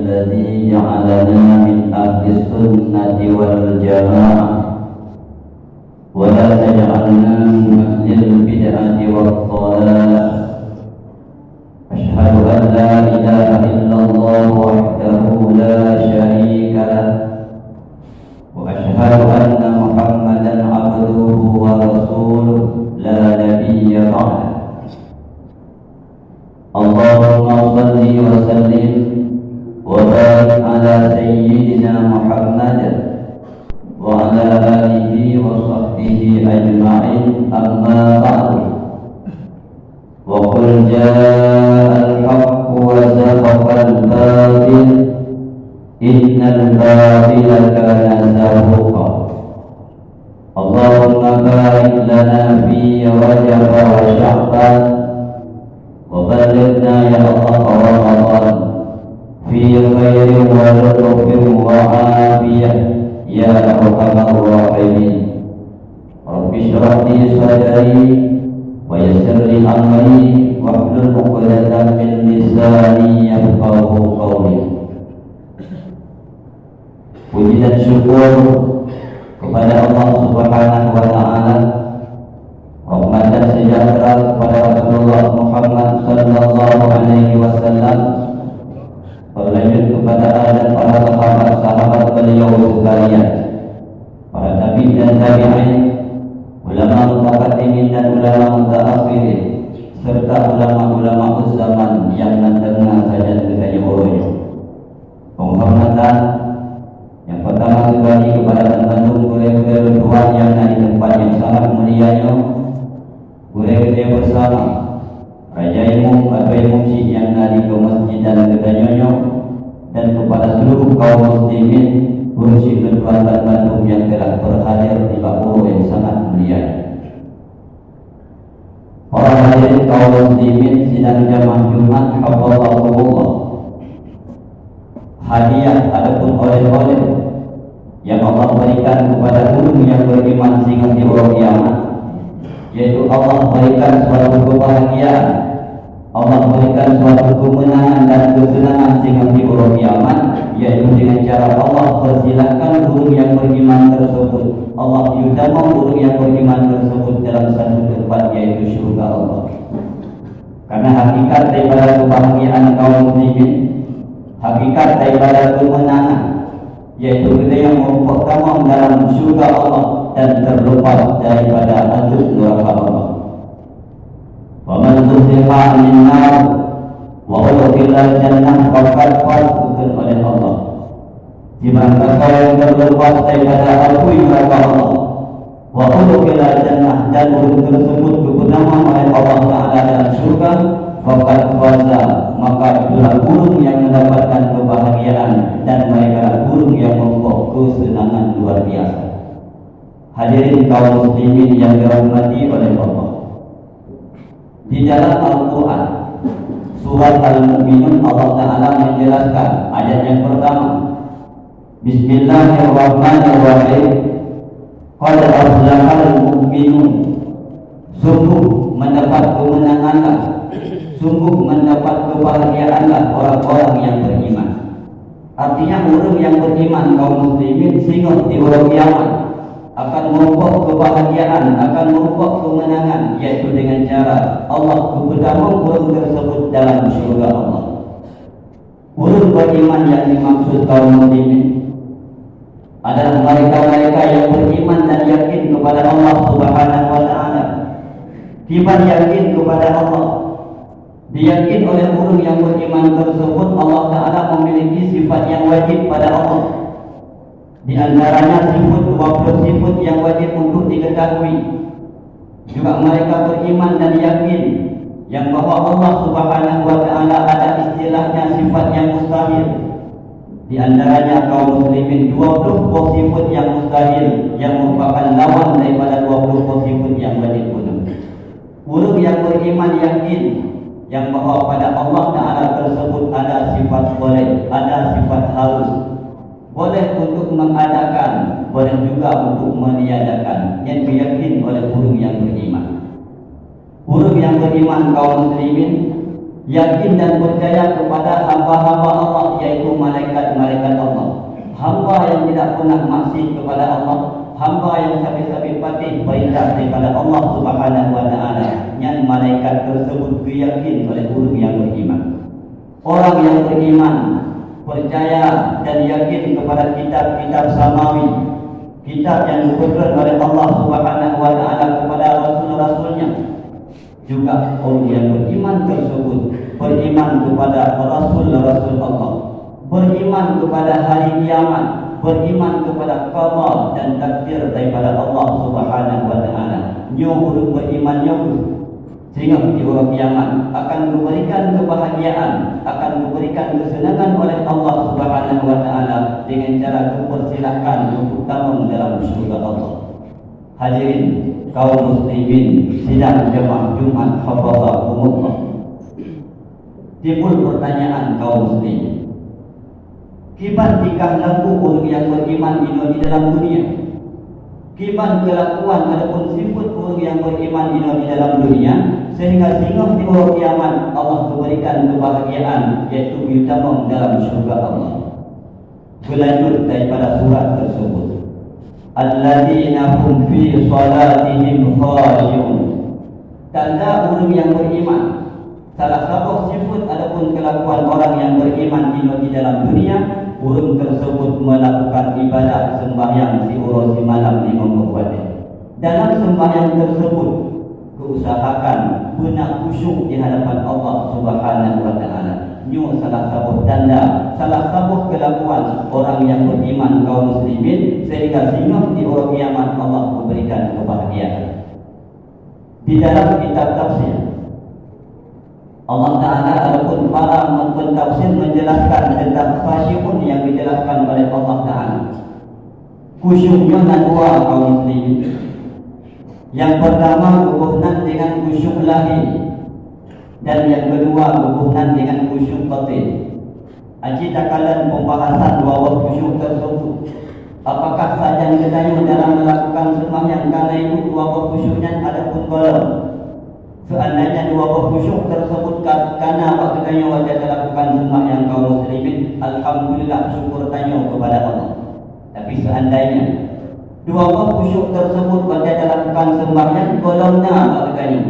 الذي جعلنا من أهل السنة والجماعة ولا تجعلنا من أهل البدعة والضلالة. أشهد أن لا إله إلا الله وحده لا شريك له وأشهد أن محمدا عبده ورسوله لا نبي بعده. اللهم صل وسلم وبارك على سيدنا محمد وعلى آله وصحبه أجمعين. أما بعد، وقل جاء الحق وزهق الباطل إن الباطل كان زهوقا. اللهم بارك لنا في رجب وشعبان وبلغنا يا الله رمضان في خير ولطف وعافية يا أرحم الراحمين. رب اشرح لي صدري ويسر لي أمري واحلل عقدة من لساني يفقهوا قولي. Puji dan syukur kepada Allah Subhanahu wa Ta'ala, rahmat dan sejahtera kepada Rasulullah Muhammad sallallahu alaihi wasallam, berlanjut kepada dan para sahabat-sahabat beliau sekalian, para tabi dan tabi'in, ulama mutaqaddimin dan ulama mutaakhirin, serta ulama-ulama zaman yang mendengar saja kepada orang. Penghormatan yang pertama sekali kepada teman-teman guru-guru berdua yang ada di tempat yang sangat mulianya, guru-guru bersama Raja Imam atau Imam Syekh yang ada di masjid dan kedanyanya, dan kepada seluruh kaum muslimin berusia bertuan dan Bandung yang telah berhadir di bawah yang sangat mulia. Para hadirin kaum muslimin sidang jamaah Jumat hafizahumullah, hadiah ataupun oleh-oleh yang Allah berikan kepada ulum yang beriman sehingga di hari kiamat, yaitu Allah berikan suatu kebahagiaan, Allah berikan suatu kemenangan dan kesenangan sehingga di hari kiamat, yaitu dengan cara Allah persilakan ulum yang beriman tersebut, Allah utama ulum yang beriman tersebut dalam satu tempat, yaitu surga Allah. Karena hakikat daripada kebahagiaan kaum muslimin, hakikat daripada kemenangan, yaitu kita yang pertama dalam surga Allah dan terlepas daripada azab neraka Allah. Wa man zuhziha 'anil nar wa udkhila jannah faqad faz oleh Allah. Jika kau terlepas daripada api neraka Allah, wa udkhila jannah, dan burung tersebut diberi oleh Allah Taala dalam surga, faqad faza, maka itulah burung yang mendapatkan kebahagiaan dan mereka burung yang membawa kesenangan luar biasa. Hadirin kaum muslimin yang dirahmati oleh Allah, di dalam Al-Quran surat Al-Mu'minun Allah Ta'ala menjelaskan ayat yang pertama, Bismillahirrahmanirrahim, qad aflahal mu'minun, sungguh mendapat kemenanganlah, sungguh mendapat kebahagiaanlah orang-orang yang beriman. Artinya orang yang beriman kaum muslimin sehingga di hari kiamat akan membawa kebahagiaan, akan membawa kemenangan, yaitu dengan cara Allah kebedaman orang tersebut dalam surga Allah. Orang beriman yang dimaksud kaum muslimin adalah mereka-mereka yang beriman dan yakin kepada Allah Subhanahu wa Ta'ala. Tiba yakin kepada Allah, diyakini oleh orang yang beriman tersebut Allah Ta'ala memiliki sifat yang wajib pada Allah. Di antaranya sifat 20 sifat yang wajib untuk diketahui. Juga mereka beriman dan yakin yang bahwa Allah Subhanahu wa Ta'ala ada istilahnya sifat yang mustahil. Di antaranya kaum muslimin 20 sifat yang mustahil yang merupakan lawan daripada 20 sifat yang wajib untuk. Orang yang beriman yakin yang bahwa pada Allah Ta'ala tersebut ada sifat boleh, ada sifat harus, boleh untuk mengadakan, boleh juga untuk meniadakan, yang diyakin oleh orang yang beriman. Orang yang beriman kaum muslimin yakin dan percaya kepada hamba-hamba Allah, yaitu malaikat tidak pernah maksiat kepada Allah, hamba yang sampai-sampai patih perintah daripada Allah Subhanahu wa taala, yang malaikat tersebut diyakin oleh orang yang beriman. Orang yang beriman percaya dan yakin kepada kitab-kitab samawi, kitab yang diturunkan oleh Allah Subhanahu wa taala kepada rasul-rasulnya. Juga orang yang beriman tersebut beriman kepada rasul-rasul Allah, beriman kepada hari kiamat, beriman kepada qada dan takdir daripada Allah Subhanahu wa taala. Nyo beriman nyo sehingga di hari kiamat akan diberikan kebahagiaan, akan diberikan kesenangan oleh Allah Subhanahu wa taala dengan cara dipersilakan untuk tamu dalam surga Allah. Hadirin kaum muslimin sidang jemaah Jumat hafazahumullah. Timbul pertanyaan kaum muslimin, kiban tikah laku orang yang beriman ini di dalam dunia, kiban kelakuan ataupun sifat orang yang beriman ini di dalam dunia, sehingga di hari kiamat Allah memberikan kebahagiaan, yaitu utama dalam surga Allah. Berlanjut daripada surat tersebut, alladzina hum fi salatihim khashi'un. Tanda orang yang beriman, salah satu sifat ataupun kelakuan orang yang beriman di dalam dunia, orang tersebut melakukan ibadah sembahyang si urus si malam 5 waktu. Dalam sembahyang tersebut usahakan benar khusyuk di hadapan Allah Subhanahu wa taala. Ini salah satu tanda, salah satu kelakuan orang yang beriman kaum muslimin, sehingga di hari kiamat Allah memberikan kebahagiaan. Di dalam kitab tafsir Allah Ta'ala ataupun para pentafsir menjelaskan tentang khasyun yang dijelaskan oleh Allah Ta'ala. Khusyuknya ada dua kaum muslimin. Yang pertama hubungan dengan khusyuk lahir, dan yang kedua hubungan dengan khusyuk batin. Aji takalan pembahasan bahwa khusyuk tersebut, apakah saja kita dalam melakukan sembahyang karena itu dua khusyuknya ada pun belum. Seandainya dua khusyuk tersebut karena apa kita wajah lakukan sembahyang kaum muslimin, alhamdulillah syukur tanya kepada Allah. Tapi seandainya dua khusyuk tersebut pada lakukan sembahyang kolomna bagainya,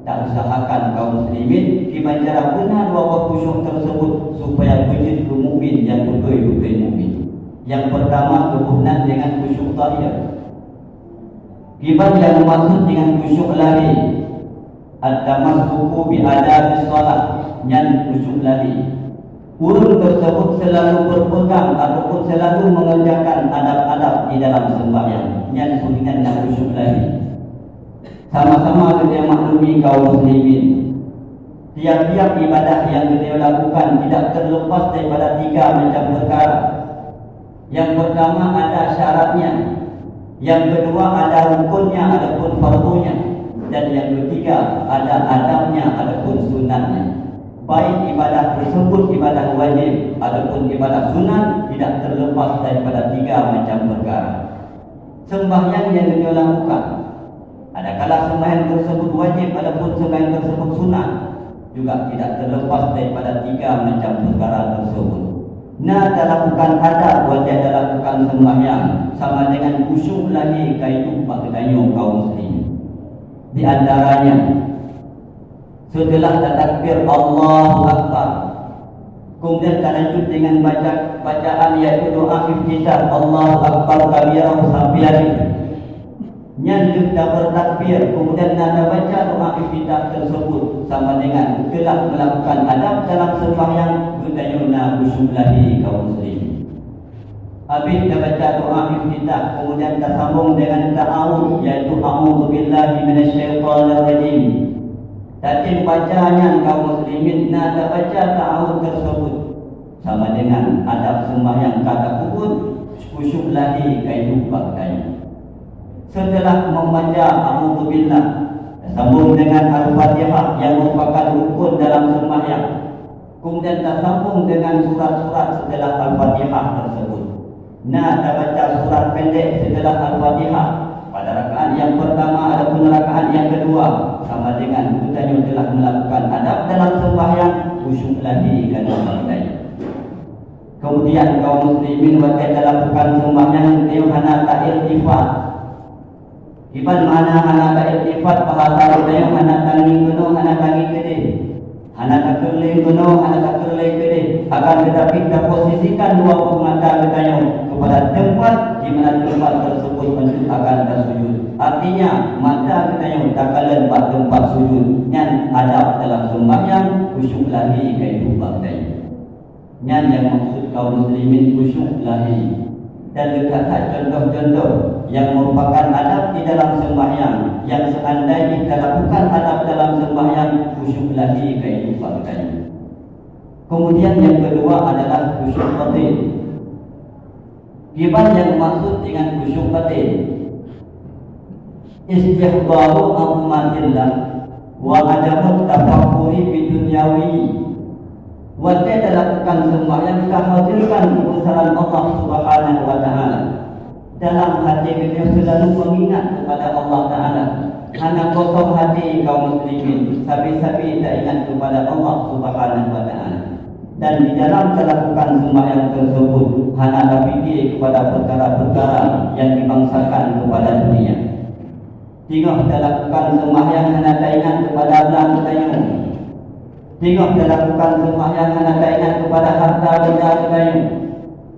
tak usahakan kaum muslimin gimana benar dua khusyuk tersebut supaya wujud mukmin yang betul-betul mukmin. Yang pertama hubungan dengan khusyuk zahir. Gimana yang maksud dengan khusyuk lahir? At-tamassuku bi adabis shalah, yang khusyuk lahir. Orang tersebut selalu berpegang ataupun selalu mengerjakan adab-adab di dalam sembahyang, yang berkaitan dengan khusyuk lahir. Sama-sama kita maklumi kaum muslimin, tiap-tiap ibadah yang kita lakukan tidak terlepas daripada tiga macam perkara. Yang pertama ada syaratnya, yang kedua ada rukunnya ataupun fardunya, dan yang ketiga ada adabnya ataupun sunatnya. Baik ibadah tersebut ibadah wajib ataupun ibadah sunat tidak terlepas daripada tiga macam perkara. Sembahyang yang kita lakukan, adakala sembahyang tersebut wajib ataupun sembahyang tersebut sunat, juga tidak terlepas daripada tiga macam perkara tersebut. Nah, lakukan adab wajib lakukan sembahyang sama dengan khusyuk lagi kaitu pakainya kaum muslimin. Di antaranya setelah takbir Allahu Akbar, kemudian lanjut dengan bacaan yaitu doa iftitah Allahu Akbar kabira sampai habis. Yang sudah bertakbir kemudian anda baca doa iftitah tersebut sama dengan telah melakukan adab dalam sembahyang budayana khusyuk lahi kaum muslimin. Habis dah baca doa iftitah kemudian tersambung dengan ta'awudz yaitu a'udzu billahi minasyaitonir rajim. Tapi bacanya kaum muslimin nada baca ta'awudz tersebut sama dengan adab sembahyang kata kubur khusyuk lahi kaitu pakaian. Setelah membaca a'udzu billah sambung dengan al-Fatihah yang merupakan rukun dalam sembahyang. Kemudian tersambung dengan surat-surat setelah al-Fatihah tersebut. Nah, baca surat pendek setelah al-Fatihah pada rakaat yang pertama ataupun rakaat yang kedua sama dengan kita yang telah melakukan adab dalam sembahyang khusyuk lagi kan maknanya. Kemudian kaum muslimin wajib lakukan sembahyang dia hana tak irtifat. Iban mana hana tak irtifat bahasa dia hana tangi kuno hana tangi gede. Hana tak kerling kuno hana tak kerling gede. Akan tetapi kita posisikan dua mata kita kepada tempat di mana tempat tersebut menunjuk akan tersujud. Artinya mata kita yang takalan pada tempat sujud yang ada dalam sembahyang khusyuk lagi kehidupan kita. Yang maksud kaum muslimin khusyuk lahi dan dekat contoh-contoh yang merupakan adab di dalam sembahyang yang seandainya kita lakukan adab dalam sembahyang khusyuk lahi kehidupan kita. Kemudian yang kedua adalah khusyuk batin. Gimana yang maksud dengan khusyuk batin? Istihbaru ammatillah wa adamu tafakkuri bidunyawi. Wajib lakukan sembahyang kita hadirkan kebesaran Allah Subhanahu wa taala. Dalam hati kita selalu mengingat kepada Allah taala. Hanya kosong hati kaum muslimin, sabi-sabi tak ingat kepada Allah Subhanahu wa taala. Dan di dalam melakukan sembahyang tersebut hanya berfikir kepada perkara-perkara yang dibangsakan kepada dunia. Tengok kita lakukan sembahyang hanya tak ingat kepada Allah kita. Tengok kita lakukan sembahyang hanya tak ingat kepada harta benda kita.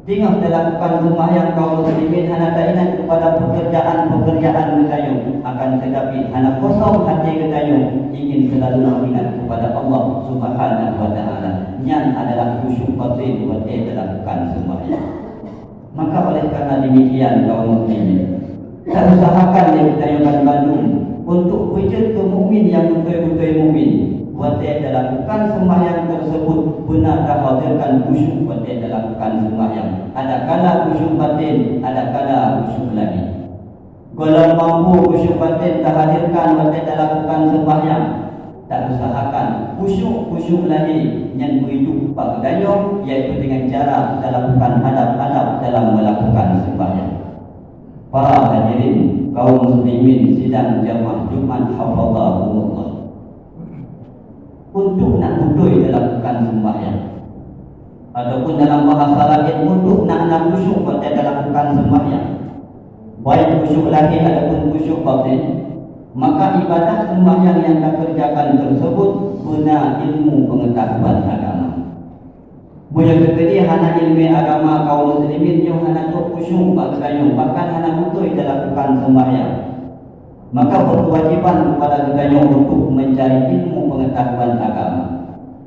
Tengok kita lakukan sembahyang kaum muslimin hanya tak ingat kepada pekerjaan-pekerjaan kita. Akan tetapi hanya kosong hati kita ingin selalu mengingat kepada Allah Subhanahu wa taala. Yang adalah khusyuk batin wajib dilakukan sembahyang. Maka oleh karena demikian kaum muslimin, kita usahakan yang kita Bandung untuk wujud ke mukmin yang betul-betul mukmin. Wajib dilakukan sembahyang tersebut benar hadirkan khusyuk wajib dilakukan sembahyang. Ada kala khusyuk batin, ada kala khusyuk lagi. Kalau mampu khusyuk batin terhadirkan wajib dilakukan sembahyang. Tak usahakan khusyuk lagi yang berhidup pada dayung, iaitu dengan cara melakukan adab-adab dalam melakukan sembahyang. Para hadirin kaum muslimin sidang jamaah Jumat hafazahumullah, untuk nak betul melakukan sembahyang ataupun dalam bahasa lain untuk nak khusyuk pada melakukan sembahyang, baik khusyuk lagi ataupun khusyuk batin, maka ibadah sembahyang yang kita kerjakan tersebut guna ilmu pengetahuan agama. Yang kedua hana ilmu agama kaum muslimin yang hana khusyuk bagaimana bahkan hana betul melakukan sembahyang. Maka berkewajiban kepada kita untuk mencari ilmu pengetahuan agama.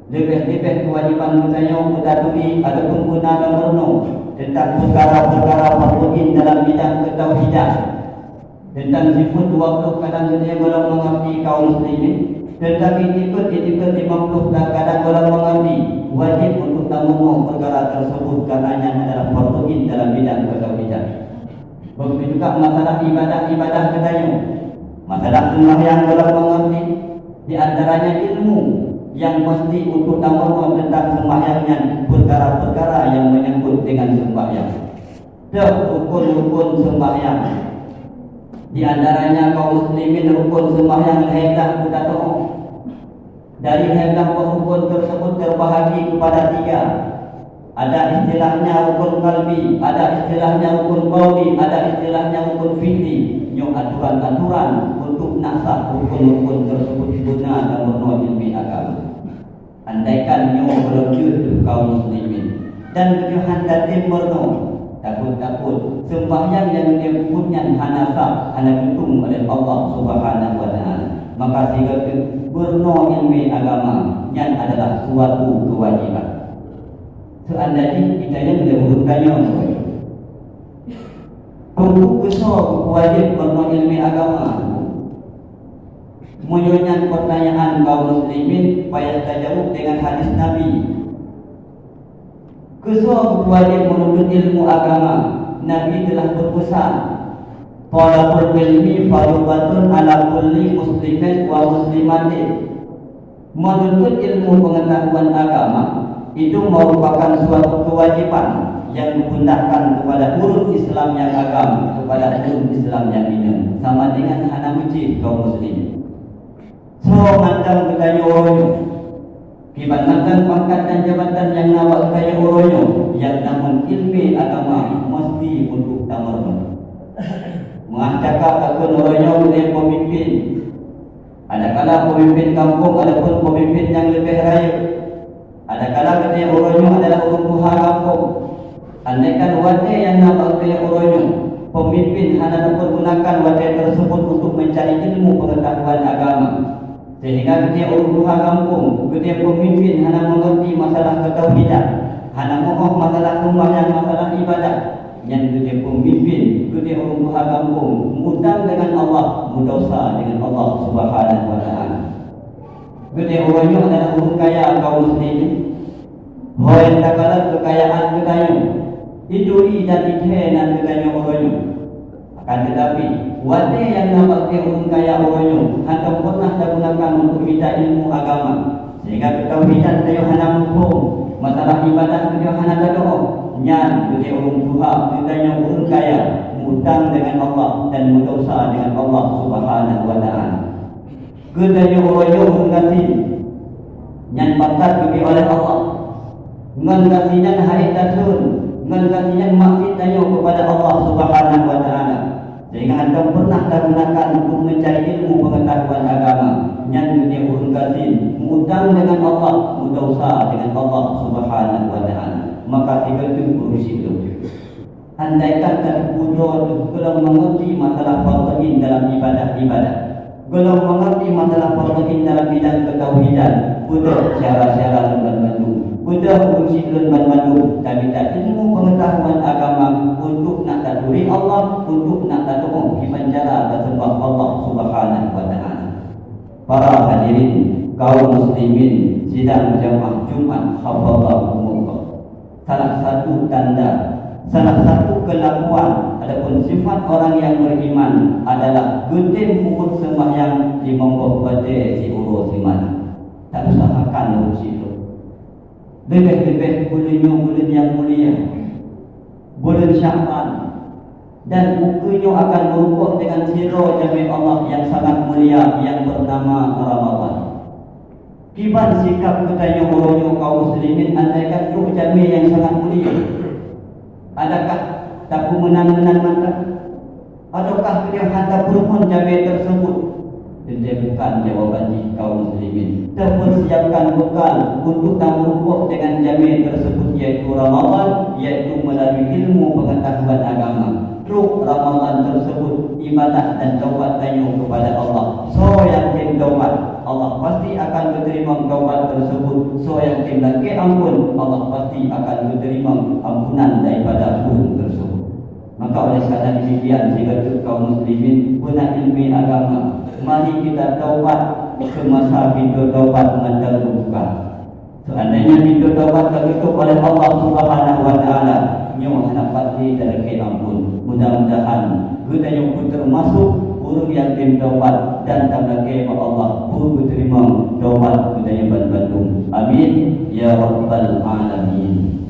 Lebih-lebih kewajiban kita mengetahui ataupun guna dan merenung tentang perkara-perkara penting dalam bidang ketauhidan, tentang sifat 20 kadang kita belum mengerti kaum muslimin, tetapi ikut 50 kadang belum mengerti. Wajib untuk merenung perkara tersebut karenanya adalah penting dalam bidang ketauhidan. Begitu juga masalah ibadah-ibadah kita. Masalah sembahyang dalam mengerti di antaranya ilmu yang mesti untuk tahu tentang sembahyangnya, perkara-perkara yang menyangkut dengan sembahyang. Rukun-rukun sembahyang. Di antaranya kaum muslimin rukun sembahyang hendak kita tahu. Dari hendak rukun tersebut terbahagi kepada 3. Ada istilahnya rukun qalbi, ada istilahnya rukun qauli, ada istilahnya rukun fi'li. Yang aturan-aturan untuk nasah rukun-rukun tersebut guna dan merenung ilmu agama. Andaikan nyo belum jujur kaum muslimin dan kejuhan datim merenung, takut-takut sembahyang yang dia punya hanasah hana dihitung oleh Allah Subhanahu wa taala, maka sehingga merenung ilmu agama yang adalah suatu kewajiban. Seandainya kita yang mendahulukannya untuk besar wajib merenung ilmu agama. Munculnya pertanyaan kaum muslimin payah terjawab dengan hadis Nabi. Kesal wajib menuntut ilmu agama. Nabi telah berpesan, talabul ilmi fardhatun ala kulli muslimin wa muslimatin. Menuntut ilmu pengetahuan agama itu merupakan suatu kewajiban yang dipundakkan kepada urus Islam yang agam, kepada urus Islam yang minum, sama dengan anak masjid kaum muslimin. So mandang kita nyoronyo Kibanatan pangkat dan jabatan yang nawak kaya uronyo, yang namun ilmi agama mesti untuk tamarun. Mengacakap takun uronyo oleh pemimpin. Ada kala pemimpin kampung, ada pun pemimpin yang lebih raya. Ada kala ketika uronyo adalah urung tuha kampung. Andaikan wate yang nawak kaya uronyo, pemimpin hanya dapat gunakan wate tersebut untuk mencari ilmu pengetahuan agama. Sehingga ketika orang tuha kampung, ketika pemimpin hanya mengerti masalah ketauhidan, hanya mengoh masalah sembahyang, masalah ibadah, yang ketika pemimpin, ketika orang tuha kampung mudang dengan Allah, mudosa dengan Allah Subhanahu wa taala. Ketika orangnya adalah orang kaya kaum muslimin, hoyan takala kekayaan kedayo, idui dan idhenan kedayo orangnya. Akan tetapi wate yang nampak dia orang kaya orangnya atau pernah digunakan untuk minta ilmu agama, sehingga ketauhidan dia hana hukum, masalah ibadah dia hana doa, nyan dia orang Tuhan, dia yang orang kaya mutang dengan Allah dan berdosa dengan Allah Subhanahu wa taala. Kedanya orangnya orang kasih nyan batat bagi oleh Allah, ngan kasihnya hari tasun, ngan kasihnya maksud dia kepada Allah Subhanahu wa taala. Sehingga anda pernah digunakan untuk mencari ilmu pengetahuan agama, yang dunia urun kasih, mudang dengan Allah, mudosa dengan Allah Subhanahu wa taala. Maka tiga itu urusi itu. Andaikan tadi budo itu belum mengerti masalah farduin dalam ibadah-ibadah, belum mengerti masalah farduin dalam bidang ketauhidan, budo syara-syara dan budak uji dan tapi tak ilmu pengetahuan agama untuk nak taduri Allah, untuk nak tadung di penjara tersembah Allah Subhanahu wa taala. Para hadirin kaum muslimin sidang jamaah Jumat hafazahumullah. Salah satu tanda, salah satu kelakuan adapun sifat orang yang beriman adalah gutin pukul sembahyang di monggo bade si urus di mana. Tak usahakan urus itu. Lebih-lebih bulan yang mulia, bulan Sya'ban, dan bukunya akan merupakan dengan sirah jami Allah yang sangat mulia yang bernama Ramadan. Kiban sikap katanya orangnya kaum muslimin andaikan itu jami yang sangat mulia. Adakah tak menang-menang mata? Ataukah dia hantar berpun jami tersebut? Dia bukan jawaban di kaum muslimin. Terpersiapkan bekal untuk tampuk dengan jamin tersebut, yaitu Ramadan, yaitu melalui ilmu pengetahuan agama. Truk Ramadan tersebut ibadah dan taubat tanya kepada Allah. So yang tim taubat, Allah pasti akan menerima taubat tersebut. So yang tim lagi ampun, Allah pasti akan menerima ampunan daripada pun tersebut. Maka oleh karena demikian, jika kaum muslimin guna ilmu agama, mari kita taubat semasa pintu taubat mandang buka. Seandainya pintu taubat tertutup oleh Allah Subhanahu wa taala, nyawa hendak pasti terkait ampun. Mudah-mudahan kita yang pun termasuk urung yang tim taubat dan tamlake Allah pun diterima taubat kita yang bantu. Amin ya rabbal alamin.